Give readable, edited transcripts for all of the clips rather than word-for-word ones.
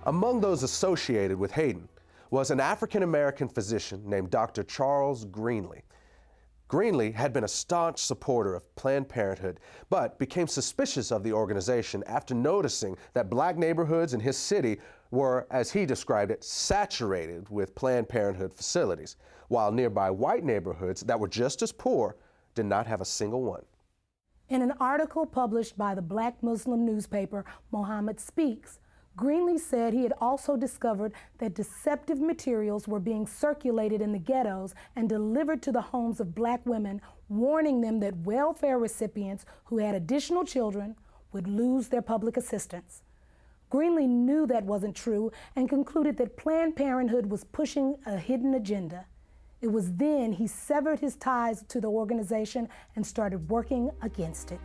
Among those associated with Hayden was an African-American physician named Dr. Charles Greenlee. Greenlee had been a staunch supporter of Planned Parenthood, but became suspicious of the organization after noticing that black neighborhoods in his city were, as he described it, saturated with Planned Parenthood facilities, while nearby white neighborhoods that were just as poor did not have a single one. In an article published by the black Muslim newspaper Muhammad Speaks, Greenlee said he had also discovered that deceptive materials were being circulated in the ghettos and delivered to the homes of black women, warning them that welfare recipients who had additional children would lose their public assistance. Greenlee knew that wasn't true and concluded that Planned Parenthood was pushing a hidden agenda. It was then he severed his ties to the organization and started working against it.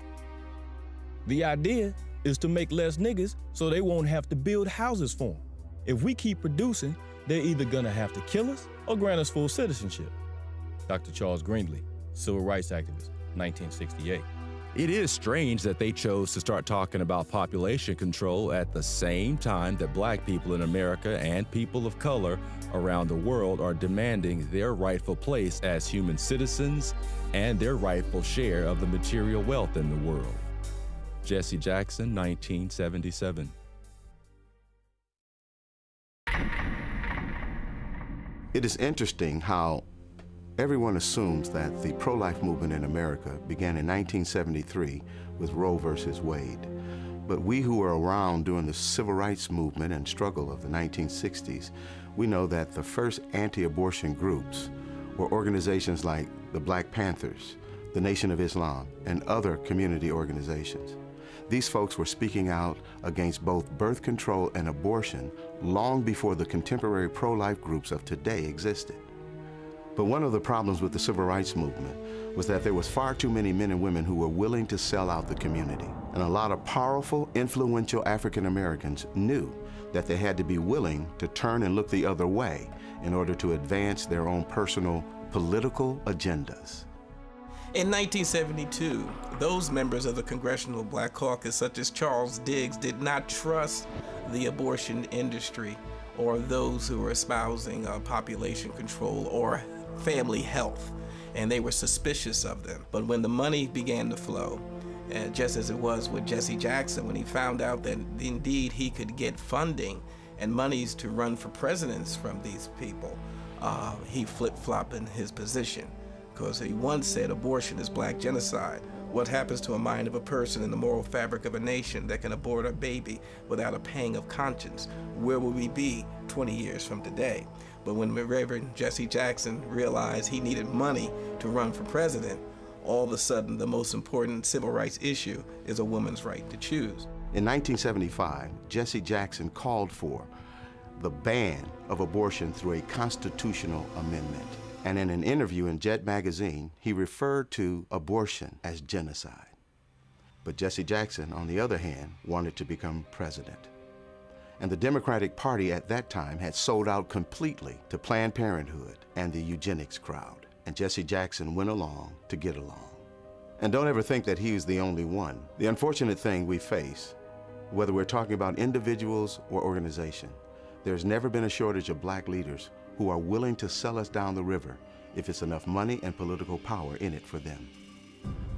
The idea is to make less niggas so they won't have to build houses for them. If we keep producing, they're either gonna have to kill us or grant us full citizenship. Dr. Charles Greenlee, civil rights activist, 1968. It is strange that they chose to start talking about population control at the same time that black people in America and people of color around the world are demanding their rightful place as human citizens and their rightful share of the material wealth in the world. Jesse Jackson, 1977. It is interesting how everyone assumes that the pro-life movement in America began in 1973 with Roe versus Wade. But we who were around during the civil rights movement and struggle of the 1960s, we know that the first anti-abortion groups were organizations like the Black Panthers, the Nation of Islam, and other community organizations. These folks were speaking out against both birth control and abortion long before the contemporary pro-life groups of today existed. But one of the problems with the civil rights movement was that there was far too many men and women who were willing to sell out the community. And a lot of powerful, influential African Americans knew that they had to be willing to turn and look the other way in order to advance their own personal political agendas. In 1972, those members of the Congressional Black Caucus, such as Charles Diggs, did not trust the abortion industry or those who were espousing population control or family health, and they were suspicious of them. But when the money began to flow, just as it was with Jesse Jackson, when he found out that indeed he could get funding and monies to run for presidents from these people, he flip-flopped in his position. Because he once said abortion is black genocide. What happens to a mind of a person in the moral fabric of a nation that can abort a baby without a pang of conscience? Where will we be 20 years from today? But when Reverend Jesse Jackson realized he needed money to run for president, all of a sudden the most important civil rights issue is a woman's right to choose. In 1975, Jesse Jackson called for the ban of abortion through a constitutional amendment. And in an interview in Jet magazine, he referred to abortion as genocide. But Jesse Jackson, on the other hand, wanted to become president. And the Democratic Party at that time had sold out completely to Planned Parenthood and the eugenics crowd. And Jesse Jackson went along to get along. And don't ever think that he was the only one. The unfortunate thing we face, whether we're talking about individuals or organization, there's never been a shortage of black leaders who are willing to sell us down the river if it's enough money and political power in it for them.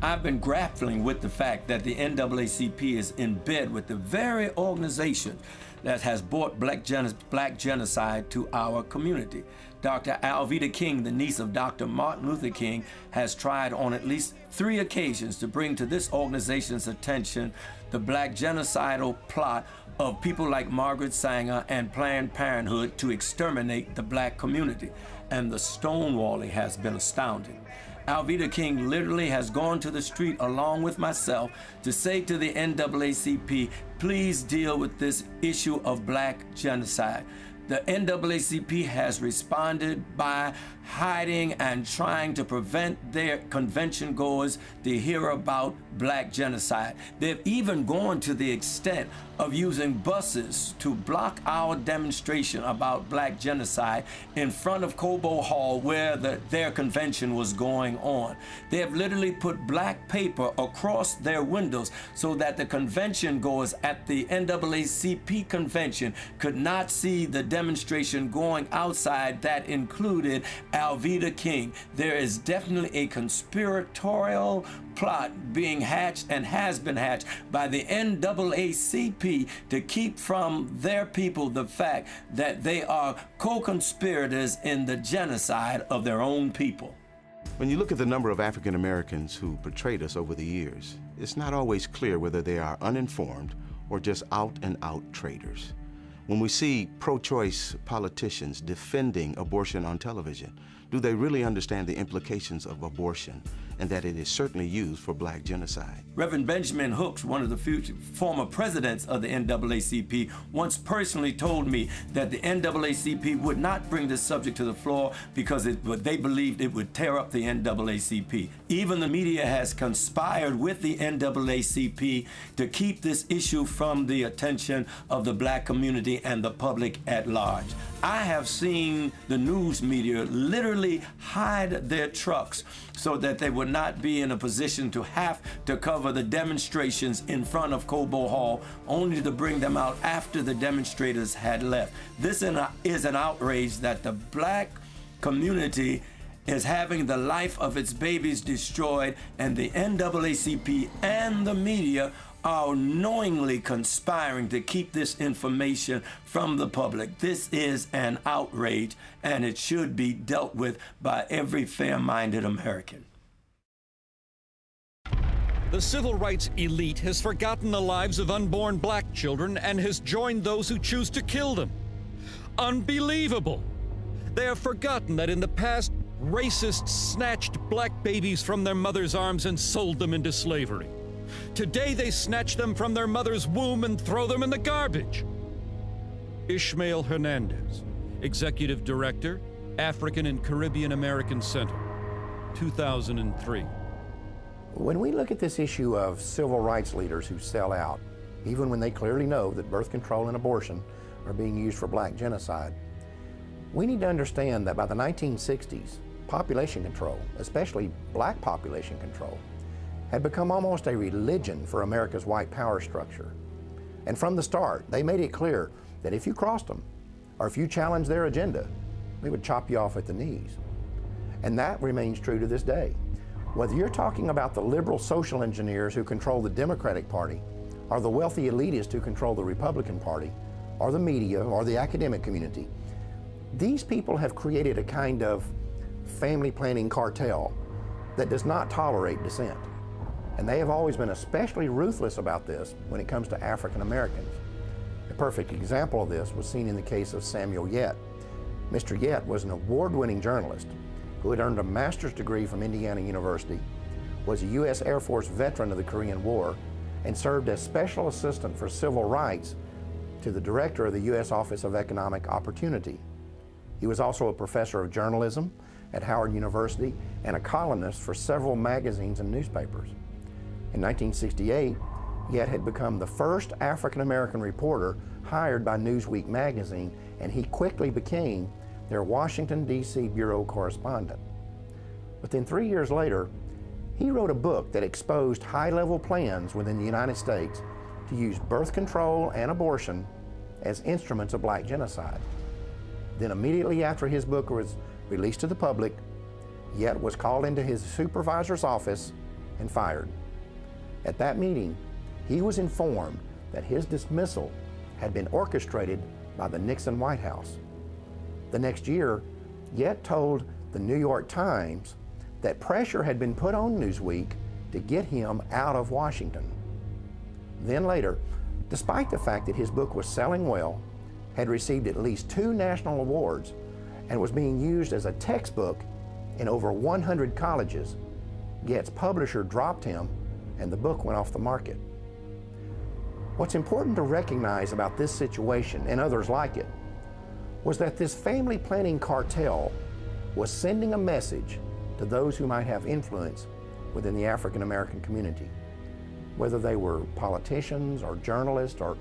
I've been grappling with the fact that the NAACP is in bed with the very organization that has brought black genocide to our community. Dr. Alveda King, the niece of Dr. Martin Luther King, has tried on at least 3 occasions to bring to this organization's attention the black genocidal plot of people like Margaret Sanger and Planned Parenthood to exterminate the black community. And the stonewalling has been astounding. Alveda King literally has gone to the street along with myself to say to the NAACP, please deal with this issue of black genocide. The NAACP has responded by hiding and trying to prevent their convention goers to hear about black genocide. They've even gone to the extent of using buses to block our demonstration about black genocide in front of Cobo Hall where their convention was going on. They have literally put black paper across their windows so that the convention goers at the NAACP convention could not see the demonstration going outside that included Alveda King. There is definitely a conspiratorial plot being hatched and has been hatched by the NAACP to keep from their people the fact that they are co-conspirators in the genocide of their own people. When you look at the number of African Americans who portrayed us over the years, it's not always clear whether they are uninformed or just out-and-out traitors. When we see pro-choice politicians defending abortion on television, do they really understand the implications of abortion and that it is certainly used for black genocide? Reverend Benjamin Hooks, one of the former presidents of the NAACP, once personally told me that the NAACP would not bring this subject to the floor because they believed it would tear up the NAACP. Even the media has conspired with the NAACP to keep this issue from the attention of the black community and the public at large. I have seen the news media literally hide their trucks so that they would not be in a position to have to cover the demonstrations in front of Cobo Hall, only to bring them out after the demonstrators had left. This is an outrage that the black community is having the life of its babies destroyed, and the NAACP and the media are knowingly conspiring to keep this information from the public. This is an outrage, and it should be dealt with by every fair-minded American. The civil rights elite has forgotten the lives of unborn black children and has joined those who choose to kill them. Unbelievable! They have forgotten that in the past, racists snatched black babies from their mother's arms and sold them into slavery. Today they snatch them from their mother's womb and throw them in the garbage. Ishmael Hernandez, Executive Director, African and Caribbean American Center, 2003. When we look at this issue of civil rights leaders who sell out, even when they clearly know that birth control and abortion are being used for black genocide, we need to understand that by the 1960s, population control, especially black population control, had become almost a religion for America's white power structure. And from the start, they made it clear that if you crossed them, or if you challenged their agenda, they would chop you off at the knees. And that remains true to this day. Whether you're talking about the liberal social engineers who control the Democratic Party, or the wealthy elitists who control the Republican Party, or the media, or the academic community, these people have created a kind of family planning cartel that does not tolerate dissent. And they have always been especially ruthless about this when it comes to African Americans. A perfect example of this was seen in the case of Samuel Yet. Mr. Yet was an award-winning journalist who had earned a master's degree from Indiana University, was a U.S. Air Force veteran of the Korean War, and served as special assistant for civil rights to the director of the U.S. Office of Economic Opportunity. He was also a professor of journalism at Howard University and a columnist for several magazines and newspapers. In 1968, Yet had become the first African-American reporter hired by Newsweek magazine, and he quickly became their Washington, D.C. bureau correspondent. But then 3 years later, he wrote a book that exposed high-level plans within the United States to use birth control and abortion as instruments of black genocide. Then immediately after his book was released to the public, Yet was called into his supervisor's office and fired. At that meeting, he was informed that his dismissal had been orchestrated by the Nixon White House. The next year, Yet told the New York Times that pressure had been put on Newsweek to get him out of Washington. Then later, despite the fact that his book was selling well, had received at least 2 national awards, and was being used as a textbook in over 100 colleges, Yet's publisher dropped him and the book went off the market. What's important to recognize about this situation and others like it, was that this family planning cartel was sending a message to those who might have influence within the African American community, whether they were politicians or journalists or